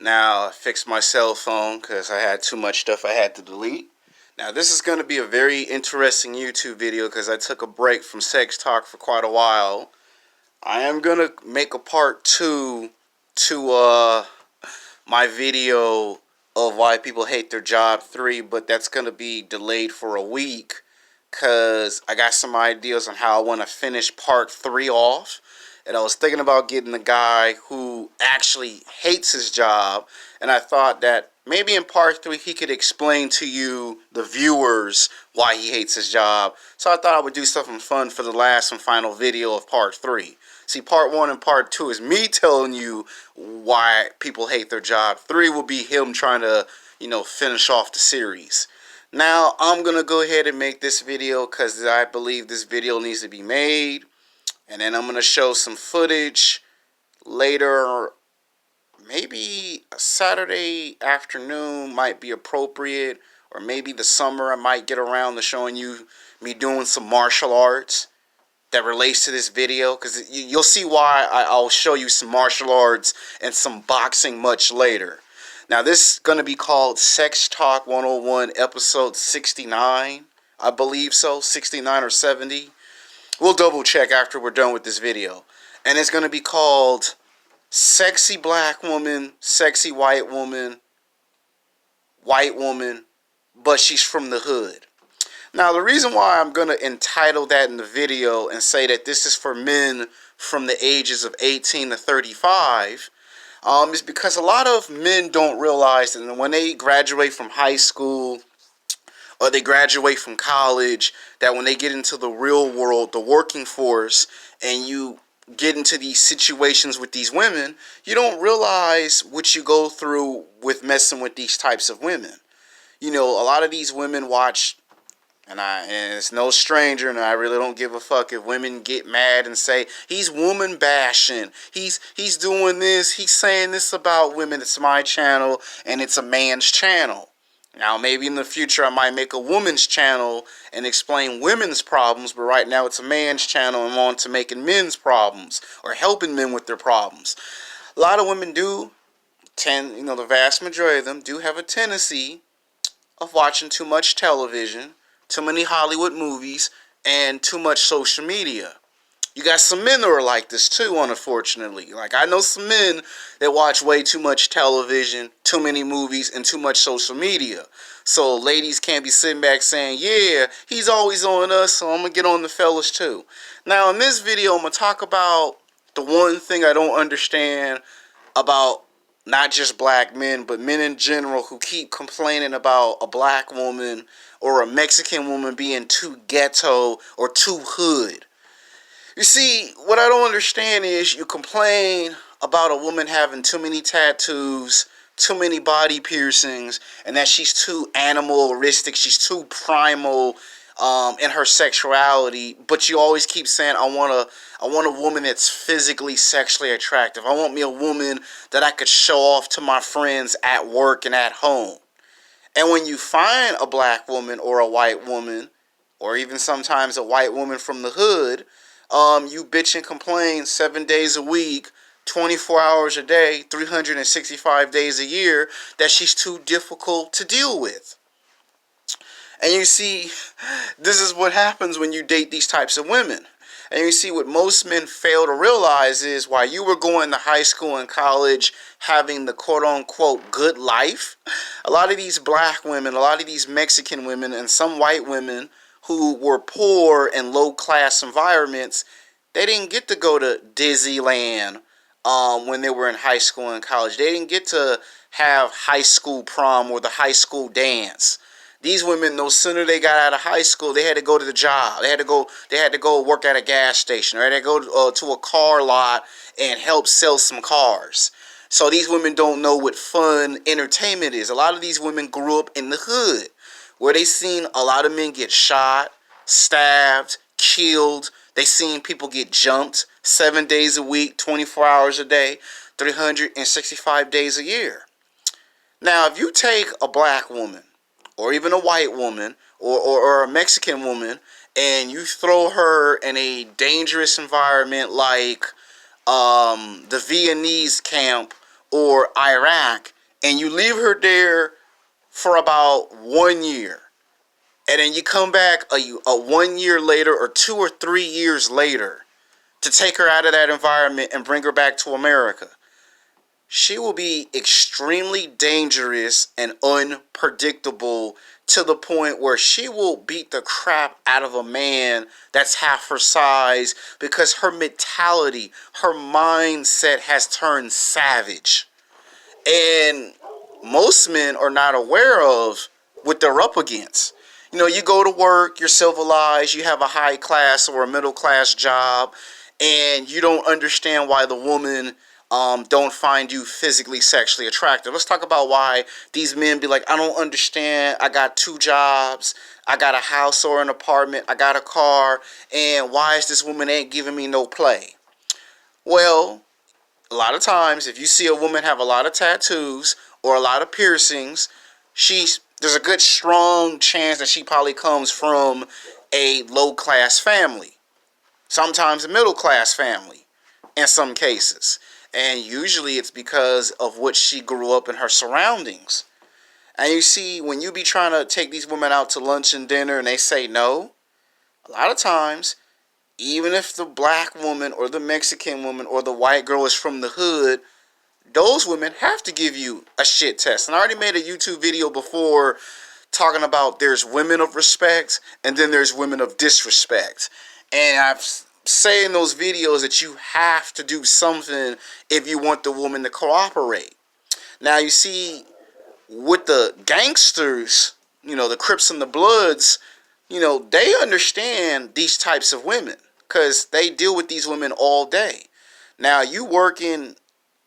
Now I fixed my cell phone because I had too much stuff I had to delete. Now this is going to be a very interesting YouTube video because I took a break from sex talk for quite a while. I am going to make a part 2 to my video of why people hate their job 3, but that's going to be delayed for a week because I got some ideas on how I want to finish part 3 off. And I was thinking about getting the guy who actually hates his job, and I thought that maybe in part 3 he could explain to you, the viewers, why he hates his job. So I thought I would do something fun for the last and final video of part 3. See, part 1 and part 2 is me telling you why people hate their job. 3 will be him trying to, finish off the series. Now, I'm going to go ahead and make this video because I believe this video needs to be made. And then I'm going to show some footage later. Maybe a Saturday afternoon might be appropriate. Or maybe the summer I might get around to showing you me doing some martial arts that relates to this video. Because you'll see why I'll show you some martial arts and some boxing much later. Now this is going to be called Sex Talk 101 episode 69. I believe so. 69 or 70. We'll double check after we're done with this video. And it's going to be called Sexy Black Woman, Sexy White Woman, but she's from the hood. Now, the reason why I'm going to entitle that in the video and say that this is for men from the ages of 18 to 35 is because a lot of men don't realize that when they graduate from high school or they graduate from college, that when they get into the real world, the working force, and you get into these situations with these women, you don't realize what you go through with messing with these types of women. A lot of these women watch, and it's no stranger, and I really don't give a fuck if women get mad and say, he's woman bashing, he's doing this, he's saying this about women. It's my channel, and it's a man's channel. Now, maybe in the future I might make a woman's channel and explain women's problems, but right now it's a man's channel and I'm on to making men's problems or helping men with their problems. A lot of women do tend, the vast majority of them do have a tendency of watching too much television, too many Hollywood movies, and too much social media. You got some men that are like this too, unfortunately. Like, I know some men that watch way too much television, too many movies, and too much social media. So ladies can't be sitting back saying, yeah, he's always on us, so I'm going to get on the fellas too. Now, in this video, I'm going to talk about the one thing I don't understand about not just black men, but men in general who keep complaining about a black woman or a Mexican woman being too ghetto or too hood. You see, what I don't understand is you complain about a woman having too many tattoos, too many body piercings, and that she's too animalistic, she's too primal in her sexuality, but you always keep saying, I want a woman that's physically sexually attractive. I want me a woman that I could show off to my friends at work and at home. And when you find a black woman or a white woman, or even sometimes a white woman from the hood, you bitch and complain 7 days a week, 24 hours a day, 365 days a year, that she's too difficult to deal with. And you see, this is what happens when you date these types of women. And you see, what most men fail to realize is while you were going to high school and college having the quote-unquote good life, a lot of these black women, a lot of these Mexican women, and some white women who were poor and low-class environments, they didn't get to go to Disneyland when they were in high school and college. They didn't get to have high school prom or the high school dance. These women, no sooner they got out of high school, they had to go to the job. They had to go work at a gas station, or they had to go to a car lot and help sell some cars. So these women don't know what fun entertainment is. A lot of these women grew up in the hood, where they seen a lot of men get shot, stabbed, killed. They seen people get jumped 7 days a week, 24 hours a day, 365 days a year. Now, if you take a black woman, or even a white woman, or a Mexican woman, and you throw her in a dangerous environment like the Viennese camp or Iraq, and you leave her there for about 1 year, and then you come back a 1 year later or 2 or 3 years later to take her out of that environment and bring her back to America, she will be extremely dangerous and unpredictable to the point where she will beat the crap out of a man that's half her size because her mentality, her mindset has turned savage. And most men are not aware of what they're up against. You know, you go to work, you're civilized, you have a high class or a middle class job, and you don't understand why the woman don't find you physically, sexually attractive. Let's talk about why these men be like, I don't understand. I got 2 jobs. I got a house or an apartment. I got a car. And why is this woman ain't giving me no play? Well, a lot of times, if you see a woman have a lot of tattoos or a lot of piercings, there's a good strong chance that she probably comes from a low-class family. Sometimes a middle-class family in some cases. And usually it's because of what she grew up in her surroundings. And you see, when you be trying to take these women out to lunch and dinner and they say no, a lot of times, even if the black woman or the Mexican woman or the white girl is from the hood, those women have to give you a shit test. And I already made a YouTube video before talking about there's women of respect and then there's women of disrespect. And I've say in those videos that you have to do something if you want the woman to cooperate. Now, you see, with the gangsters, you know, the Crips and the Bloods, you know, they understand these types of women because they deal with these women all day. Now, you working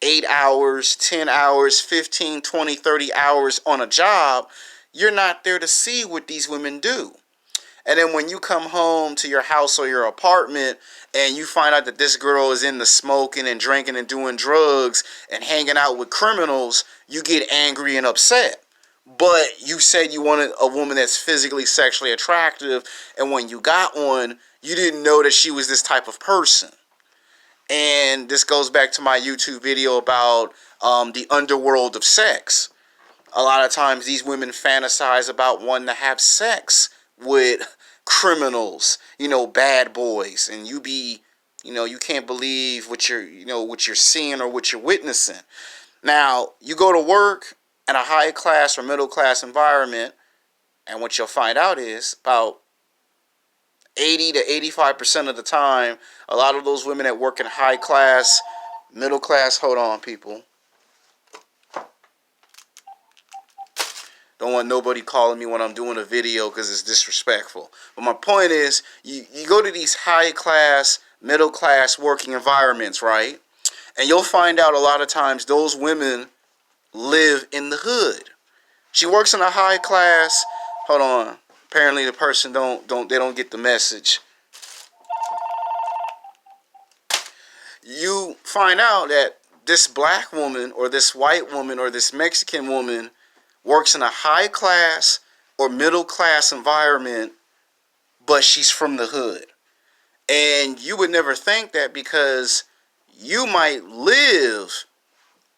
8 hours, 10 hours, 15, 20, 30 hours on a job, you're not there to see what these women do. And then when you come home to your house or your apartment and you find out that this girl is into smoking and drinking and doing drugs and hanging out with criminals, you get angry and upset. But you said you wanted a woman that's physically, sexually attractive, and when you got one, you didn't know that she was this type of person. And this goes back to my YouTube video about the underworld of sex. A lot of times these women fantasize about wanting to have sex with criminals, you know, bad boys, and you can't believe what you're seeing or what you're witnessing. Now, you go to work in a high class or middle class environment, and what you'll find out is about 80 to 85% of the time, a lot of those women that work in high class, middle class, hold on, people. Don't want nobody calling me when I'm doing a video because it's disrespectful. But my point is, you go to these high class, middle class working environments, right? And you'll find out a lot of times those women live in the hood. She works in a high class. Hold on. Apparently the person don't get the message. You find out that this black woman or this white woman or this Mexican woman works in a high class or middle class environment, but she's from the hood. And you would never think that because you might live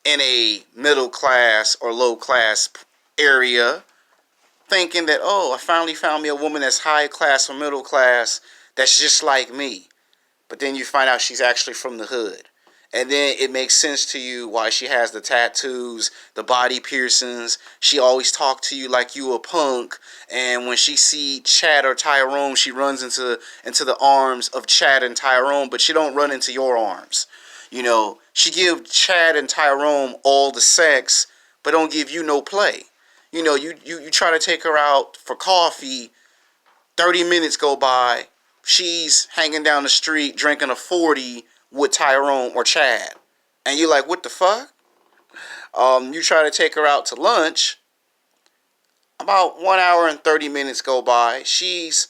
in a middle class or low class area thinking that, oh, I finally found me a woman that's high class or middle class that's just like me. But then you find out she's actually from the hood. And then it makes sense to you why she has the tattoos, the body piercings. She always talks to you like you a punk. And when she see Chad or Tyrone, she runs into the arms of Chad and Tyrone, but she don't run into your arms. You know, she give Chad and Tyrone all the sex, but don't give you no play. You know, you try to take her out for coffee, 30 minutes go by, she's hanging down the street drinking a 40 with Tyrone or Chad. And you're like, what the fuck? You try to take her out to lunch, about 1 hour and 30 minutes go by, she's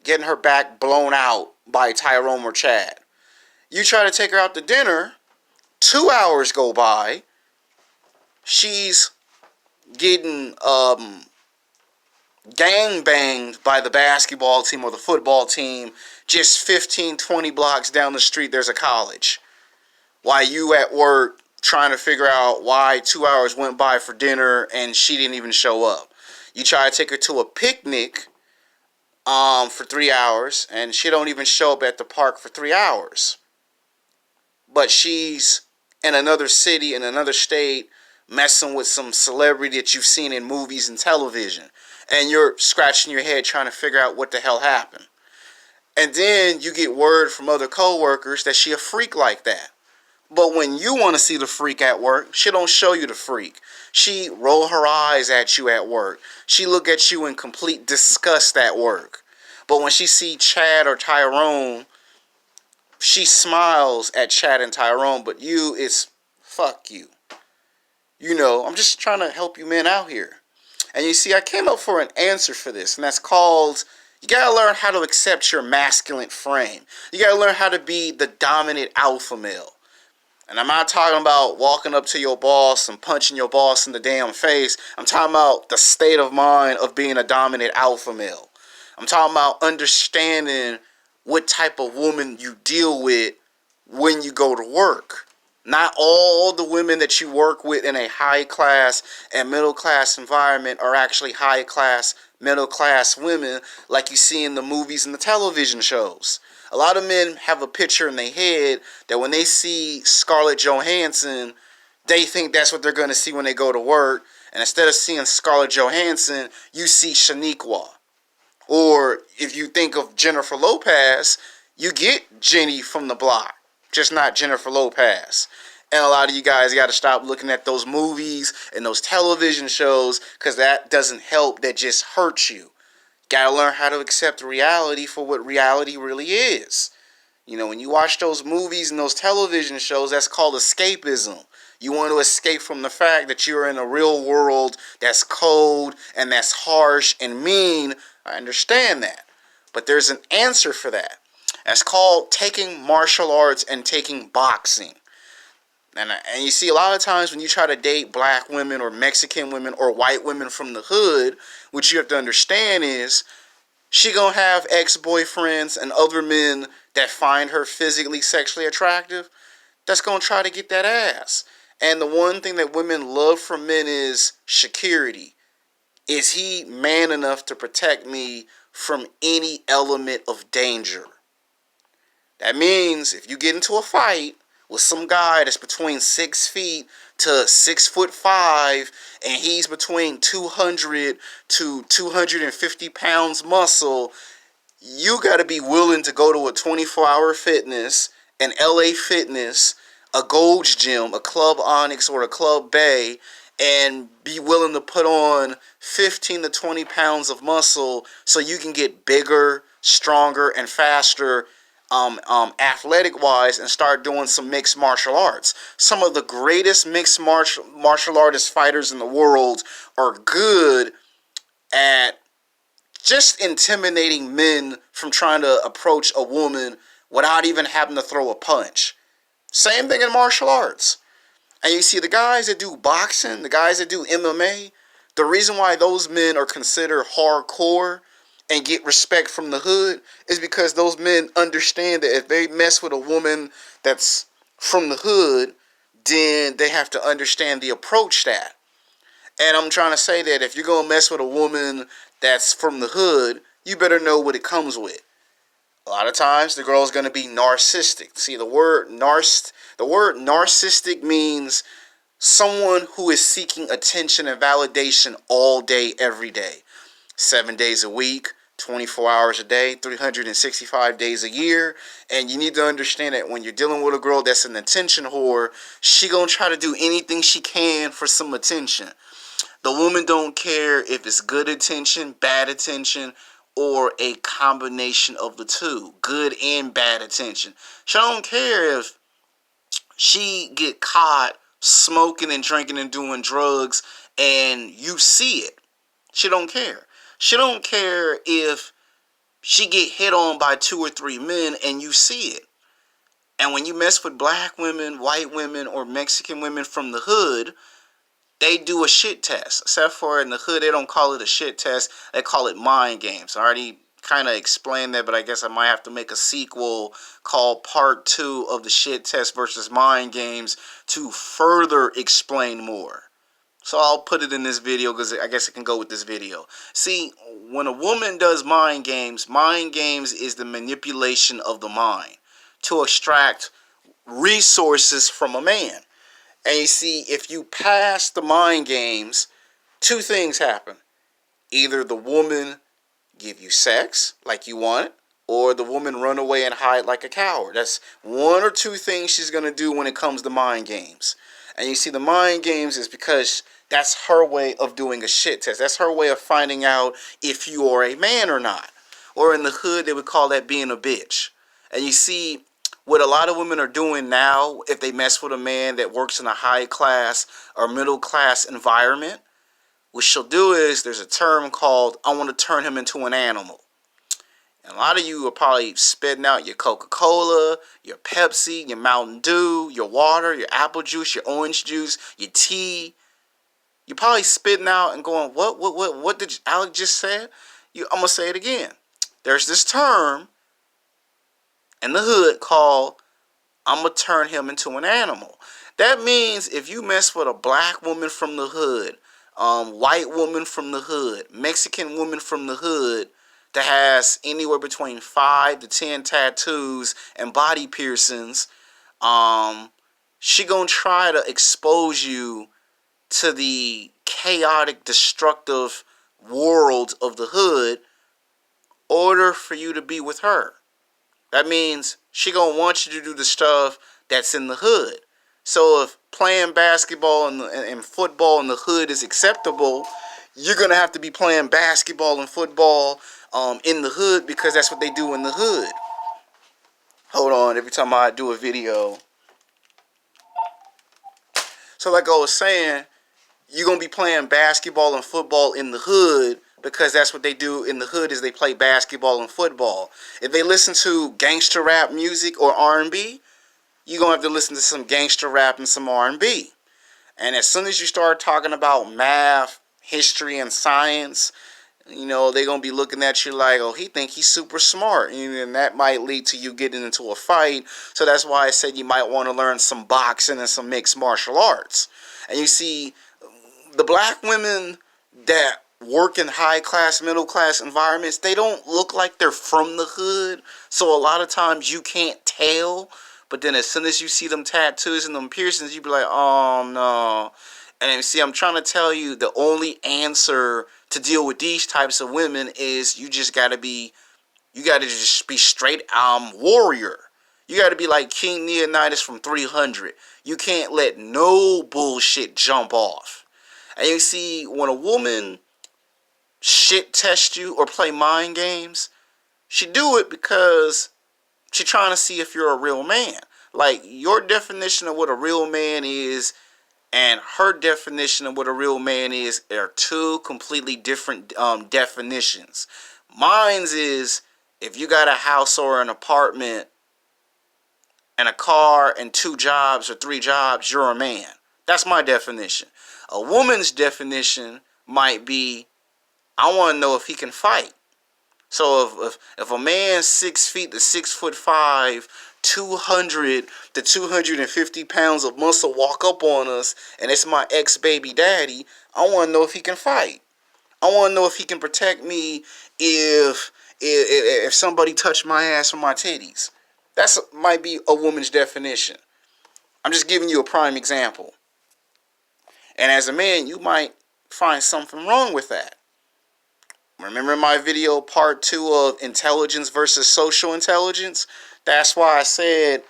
getting her back blown out by Tyrone or Chad. You try to take her out to dinner, 2 hours go by, she's getting gang banged by the basketball team or the football team just 15, 20 blocks down the street. There's a college. While you at work trying to figure out why 2 hours went by for dinner and she didn't even show up. You try to take her to a picnic for 3 hours and she don't even show up at the park for 3 hours. But she's in another city, in another state, messing with some celebrity that you've seen in movies and television. And you're scratching your head trying to figure out what the hell happened. And then you get word from other coworkers that she a freak like that. But when you want to see the freak at work, she don't show you the freak. She roll her eyes at you at work. She look at you in complete disgust at work. But when she see Chad or Tyrone, she smiles at Chad and Tyrone. But you, it's fuck you. You know, I'm just trying to help you men out here. And you see, I came up for an answer for this, and that's called, you gotta learn how to accept your masculine frame. You gotta learn how to be the dominant alpha male. And I'm not talking about walking up to your boss and punching your boss in the damn face. I'm talking about the state of mind of being a dominant alpha male. I'm talking about understanding what type of woman you deal with when you go to work. Not all the women that you work with in a high class and middle class environment are actually high class, middle class women like you see in the movies and the television shows. A lot of men have a picture in their head that when they see Scarlett Johansson, they think that's what they're going to see when they go to work. And instead of seeing Scarlett Johansson, you see Shaniqua. Or if you think of Jennifer Lopez, you get Jenny from the block, just not Jennifer Lopez. And a lot of you guys got to stop looking at those movies and those television shows, because that doesn't help, that just hurts you. Got to learn how to accept reality for what reality really is. You know, when you watch those movies and those television shows, that's called escapism. You want to escape from the fact that you're in a real world that's cold and that's harsh and mean. I understand that. But there's an answer for that. That's called taking martial arts and taking boxing. And you see, a lot of times when you try to date black women or Mexican women or white women from the hood, what you have to understand is she gonna have ex-boyfriends and other men that find her physically, sexually attractive that's gonna try to get that ass. And the one thing that women love from men is security. Is he man enough to protect me from any element of danger? That means if you get into a fight with some guy that's between 6 feet to 6'5", and he's between 200 to 250 pounds muscle, you got to be willing to go to a 24-hour fitness, an LA Fitness, a Gold's Gym, a Club Onyx, or a Club Bay, and be willing to put on 15 to 20 pounds of muscle so you can get bigger, stronger, and faster athletic wise, and start doing some mixed martial arts. Some of the greatest mixed martial artist fighters in the world are good at just intimidating men from trying to approach a woman without even having to throw a punch. Same thing in martial arts. And you see the guys that do boxing, the guys that do MMA, the reason why those men are considered hardcore and get respect from the hood is because those men understand that if they mess with a woman that's from the hood, then they have to understand the approach that. And I'm trying to say that if you're going to mess with a woman that's from the hood, you better know what it comes with. A lot of times the girl's going to be narcissistic. See, the word narcissistic means someone who is seeking attention and validation all day, every day. 7 days a week, 24 hours a day, 365 days a year. And you need to understand that when you're dealing with a girl that's an attention whore, she gonna try to do anything she can for some attention. The woman don't care if it's good attention, bad attention, or a combination of the two, good and bad attention. She don't care if she get caught smoking and drinking and doing drugs and you see it. She don't care. She don't care if she get hit on by 2 or 3 men and you see it. And when you mess with black women, white women, or Mexican women from the hood, they do a shit test. Except for in the hood, they don't call it a shit test. They call it mind games. I already kind of explained that, but I guess I might have to make a sequel called Part 2 of the Shit Test versus Mind Games to further explain more. So I'll put it in this video because I guess it can go with this video. See, when a woman does mind games is the manipulation of the mind to extract resources from a man. And you see, if you pass the mind games, two things happen. Either the woman give you sex like you want, or the woman run away and hide like a coward. That's one or two things she's going to do when it comes to mind games. And you see, the mind games is because that's her way of doing a shit test. That's her way of finding out if you are a man or not. Or in the hood, they would call that being a bitch. And you see, what a lot of women are doing now, if they mess with a man that works in a high class or middle class environment, what she'll do is, there's a term called, I want to turn him into an animal. And a lot of you are probably spitting out your Coca-Cola, your Pepsi, your Mountain Dew, your water, your apple juice, your orange juice, your tea. You're probably spitting out and going, what did Alec just say? I'm going to say it again. There's this term in the hood called, I'm going to turn him into an animal. That means if you mess with a black woman from the hood, white woman from the hood, Mexican woman from the hood that has anywhere between 5 to 10 tattoos and body piercings, she gonna try to expose you to the chaotic, destructive world of the hood in order for you to be with her. That means she gonna want you to do the stuff that's in the hood. So if playing basketball and football in the hood is acceptable, you're gonna have to be playing basketball and football in the hood, because that's what they do in the hood. Hold on, every time I do a video. So like I was saying, you're going to be playing basketball and football in the hood, because that's what they do in the hood, is they play basketball and football. If they listen to gangster rap music or R&B, you're going to have to listen to some gangster rap and some R&B. And as soon as you start talking about math, history, and science, you know, they're going to be looking at you like, oh, he think he's super smart. And that might lead to you getting into a fight. So that's why I said you might want to learn some boxing and some mixed martial arts. And you see, the black women that work in high class, middle class environments, they don't look like they're from the hood. So a lot of times you can't tell. But then as soon as you see them tattoos and them piercings, you be like, oh no. And then, see, I'm trying to tell you, the only answer to deal with these types of women is you just got to just be straight warrior. You got to be like King Leonidas from 300. You can't let no bullshit jump off. And you see, when a woman shit test you or play mind games, she do it because she's trying to see if you're a real man. Like, your definition of what a real man is and her definition of what a real man is are two completely different definitions. Mine's is, if you got a house or an apartment and a car and 2 jobs or 3 jobs, you're a man. That's my definition. A woman's definition might be, I want to know if he can fight. So if a man's 6 feet to 6'5", 200 to 250 pounds of muscle walk up on us, and it's my ex-baby daddy, I want to know if he can fight. I want to know if he can protect me if somebody touched my ass or my titties. That might be a woman's definition. I'm just giving you a prime example. And as a man, you might find something wrong with that. Remember my video part 2 of intelligence versus social intelligence? That's why I said,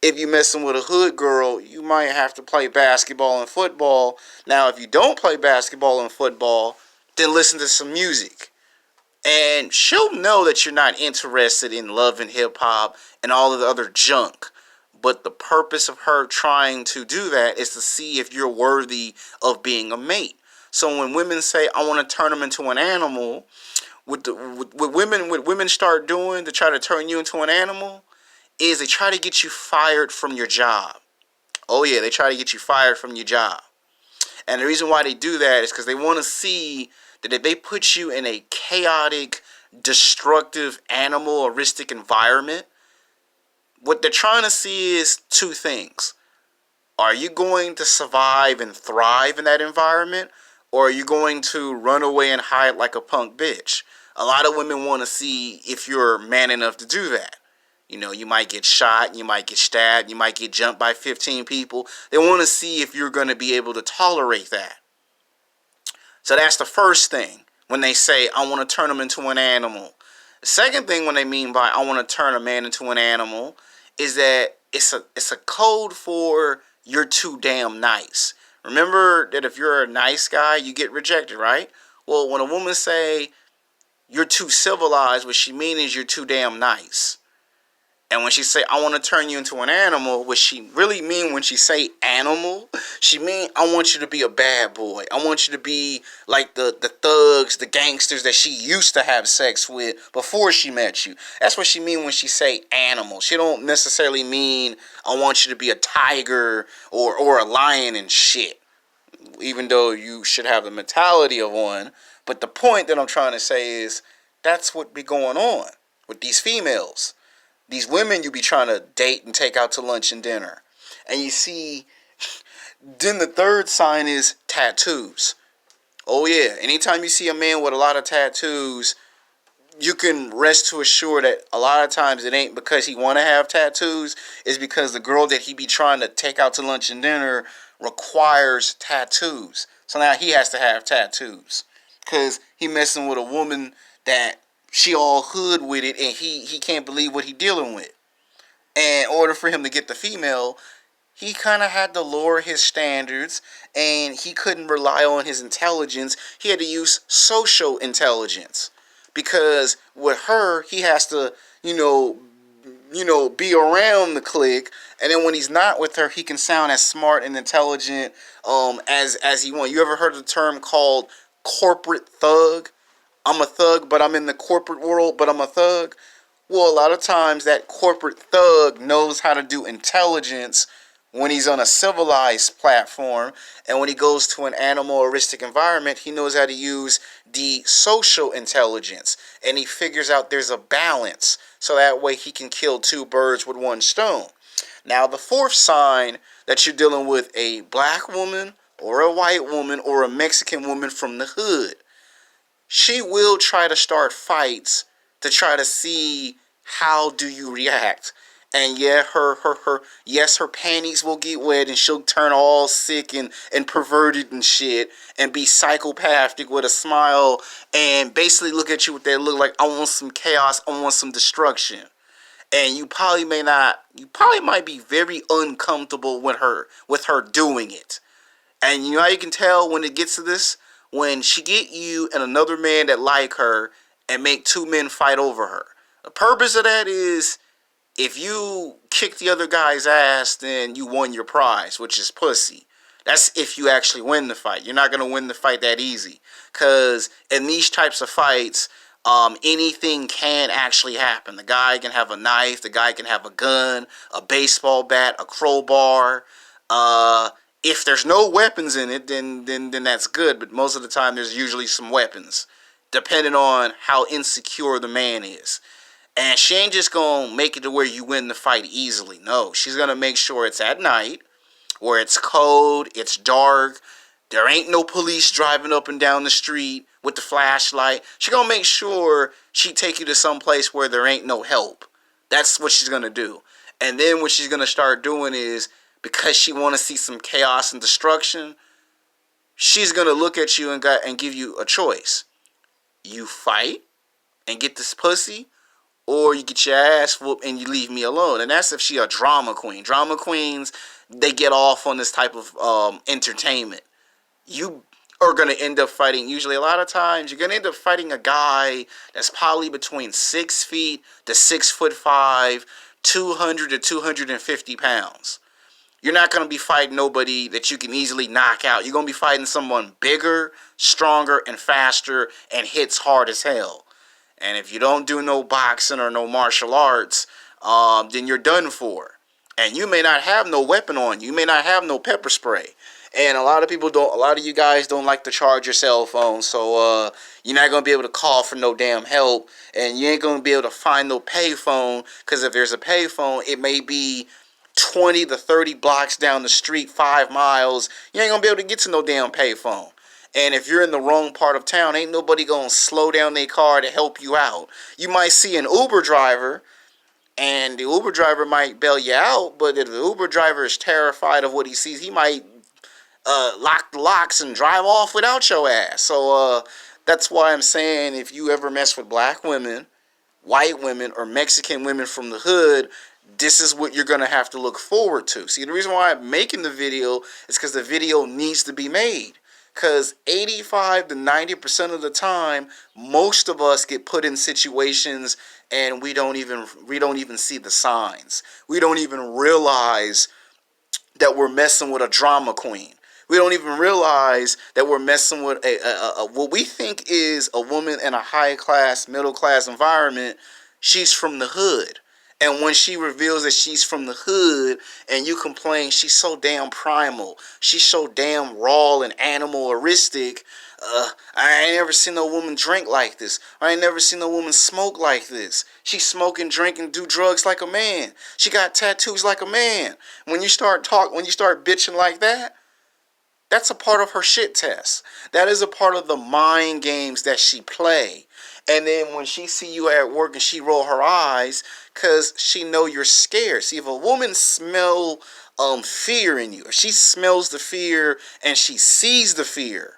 if you're messing with a hood girl, you might have to play basketball and football. Now, if you don't play basketball and football, then listen to some music. And she'll know that you're not interested in love and hip-hop and all of the other junk. But the purpose of her trying to do that is to see if you're worthy of being a mate. So when women say, I want to turn them into an animal, what women start doing to try to turn you into an animal is they try to get you fired from your job. Oh yeah, they try to get you fired from your job. And the reason why they do that is because they want to see that if they put you in a chaotic, destructive animalistic environment, what they're trying to see is two things. Are you going to survive and thrive in that environment, or are you going to run away and hide like a punk bitch? A lot of women want to see if you're man enough to do that. You know, you might get shot, you might get stabbed, you might get jumped by 15 people. They want to see if you're going to be able to tolerate that. So that's the first thing when they say, I want to turn them into an animal. The second thing when they mean by I want to turn a man into an animal is that it's a code for you're too damn nice. Remember that if you're a nice guy, you get rejected, right? Well, when a woman say you're too civilized, what she means is you're too damn nice. And when she say, I want to turn you into an animal, what she really mean when she say animal, she mean, I want you to be a bad boy. I want you to be like the thugs, the gangsters that she used to have sex with before she met you. That's what she mean when she say animal. She don't necessarily mean, I want you to be a tiger or a lion and shit. Even though you should have the mentality of one. But the point that I'm trying to say is, that's what be going on with these females. These women you be trying to date and take out to lunch and dinner. And you see, then the third sign is tattoos. Oh yeah, anytime you see a man with a lot of tattoos, you can rest to assure that a lot of times it ain't because he want to have tattoos. It's because the girl that he be trying to take out to lunch and dinner requires tattoos. So now he has to have tattoos. Because he messing with a woman that she all hood with it, and he can't believe what he dealing with. And in order for him to get the female, he kind of had to lower his standards, and he couldn't rely on his intelligence. He had to use social intelligence, because with her, he has to, be around the clique, and then when he's not with her, he can sound as smart and intelligent as he wants. You ever heard of the term called corporate thug? I'm a thug, but I'm in the corporate world, but I'm a thug. Well, a lot of times that corporate thug knows how to do intelligence when he's on a civilized platform, and when he goes to an animalistic environment, he knows how to use the social intelligence, and he figures out there's a balance, so that way he can kill two birds with one stone. Now, the fourth sign that you're dealing with a black woman or a white woman or a Mexican woman from the hood, she will try to start fights to try to see how do you react. And yeah, her panties will get wet and she'll turn all sick and perverted and shit and be psychopathic with a smile and basically look at you with that look like, I want some chaos, I want some destruction. And you probably might be very uncomfortable with her doing it. And you know how you can tell when it gets to this? When she get you and another man that like her and make two men fight over her. The purpose of that is, if you kick the other guy's ass, then you won your prize, which is pussy. That's if you actually win the fight. You're not going to win the fight that easy. Because in these types of fights, anything can actually happen. The guy can have a knife, the guy can have a gun, a baseball bat, a crowbar. If there's no weapons in it, then that's good. But most of the time, there's usually some weapons, depending on how insecure the man is. And she ain't just going to make it to where you win the fight easily. No, she's going to make sure it's at night, where it's cold, it's dark, there ain't no police driving up and down the street with the flashlight. She's going to make sure she take you to some place where there ain't no help. That's what she's going to do. And then what she's going to start doing is, because she want to see some chaos and destruction, she's going to look at you and give you a choice. You fight and get this pussy, or you get your ass whooped and you leave me alone. And that's if she a drama queen. Drama queens, they get off on this type of entertainment. You are going to end up fighting, usually a lot of times, you're going to end up fighting a guy that's probably between 6 feet to 6'5", 200 to 250 pounds. You're not going to be fighting nobody that you can easily knock out. You're going to be fighting someone bigger, stronger, and faster, and hits hard as hell. And if you don't do no boxing or no martial arts, then you're done for. And you may not have no weapon on you. You may not have no pepper spray. And a lot of people don't. A lot of you guys don't like to charge your cell phone, so you're not gonna be able to call for no damn help, and you ain't gonna be able to find no payphone. Because if there's a payphone, it may be 20 to 30 blocks down the street, 5 miles. You ain't gonna be able to get to no damn payphone. And if you're in the wrong part of town, ain't nobody gonna slow down their car to help you out. You might see an Uber driver, and the Uber driver might bail you out, but if the Uber driver is terrified of what he sees, he might lock the locks and drive off without your ass. So that's why I'm saying, if you ever mess with black women, white women, or Mexican women from the hood, this is what you're going to have to look forward to. See, the reason why I'm making the video is because the video needs to be made. Because 85 to 90% of the time, most of us get put in situations and we don't even see the signs. We don't even realize that we're messing with a drama queen. We don't even realize that we're messing with what we think is a woman in a high class, middle class environment. She's from the hood. And when she reveals that she's from the hood and you complain she's so damn primal, she's so damn raw and animalistic, I ain't never seen no woman drink like this. I ain't never seen no woman smoke like this. She smoke and drink and do drugs like a man. She got tattoos like a man. When you start bitching like that, that's a part of her shit test. That is a part of the mind games that she play. And then when she see you at work and she roll her eyes, because she know you're scared. See, if a woman smell fear in you, if she smells the fear and she sees the fear,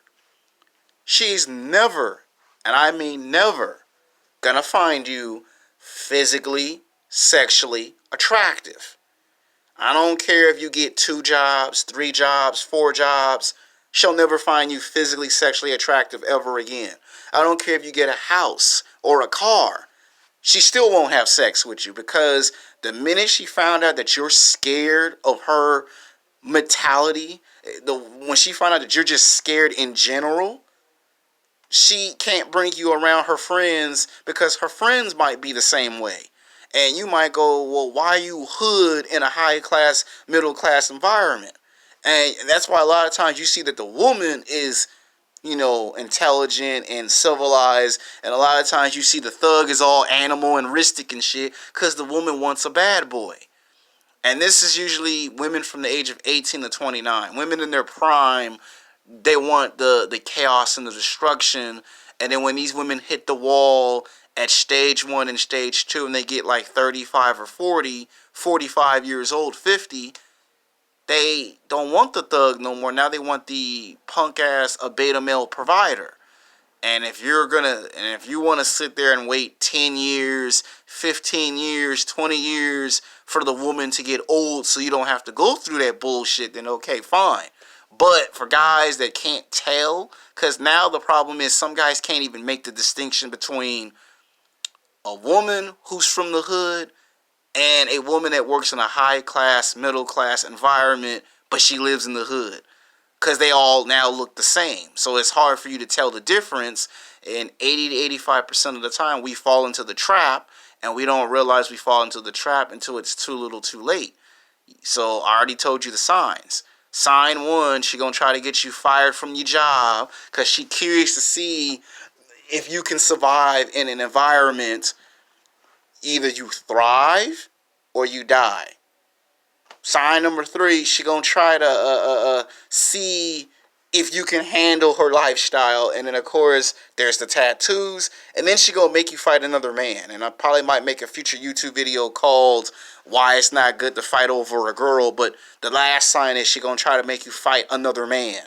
she's never, and I mean never, gonna find you physically, sexually attractive. I don't care if you get 2 jobs, 3 jobs, 4 jobs. She'll never find you physically, sexually attractive ever again. I don't care if you get a house or a car. She still won't have sex with you, because the minute she found out that you're scared of her mentality, when she found out that you're just scared in general, she can't bring you around her friends, because her friends might be the same way. And you might go, well, why are you hood in a high class, middle class environment? And that's why a lot of times you see that the woman is, intelligent and civilized. And a lot of times you see the thug is all animal and ristic and shit, because the woman wants a bad boy. And this is usually women from the age of 18 to 29. Women in their prime, they want the chaos and the destruction. And then when these women hit the wall at stage 1 and stage 2, and they get like 35 or 40, 45 years old, 50, they don't want the thug no more. Now they want the punk ass, a beta male provider. And if you want to sit there and wait 10 years, 15 years, 20 years for the woman to get old so you don't have to go through that bullshit, then okay, fine. But for guys that can't tell, because now the problem is some guys can't even make the distinction between a woman who's from the hood and a woman that works in a high class, middle class environment, but she lives in the hood. Because they all now look the same. So it's hard for you to tell the difference. And 80 to 85% of the time we fall into the trap, and we don't realize we fall into the trap until it's too little too late. So I already told you the signs. Sign 1, she gonna try to get you fired from your job because she curious to see if you can survive in an environment. Either you thrive or you die. Sign number 3, she gonna try to see if you can handle her lifestyle. And then of course there's the tattoos, and then she gonna make you fight another man. And I probably might make a future YouTube video called why it's not good to fight over a girl. But the last sign is she gonna try to make you fight another man,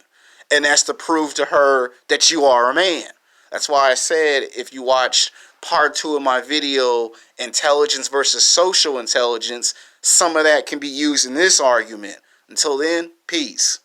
and that's to prove to her that you are a man. That's why I said, if you watch part 2 of my video, intelligence versus social intelligence, some of that can be used in this argument. Until then, peace.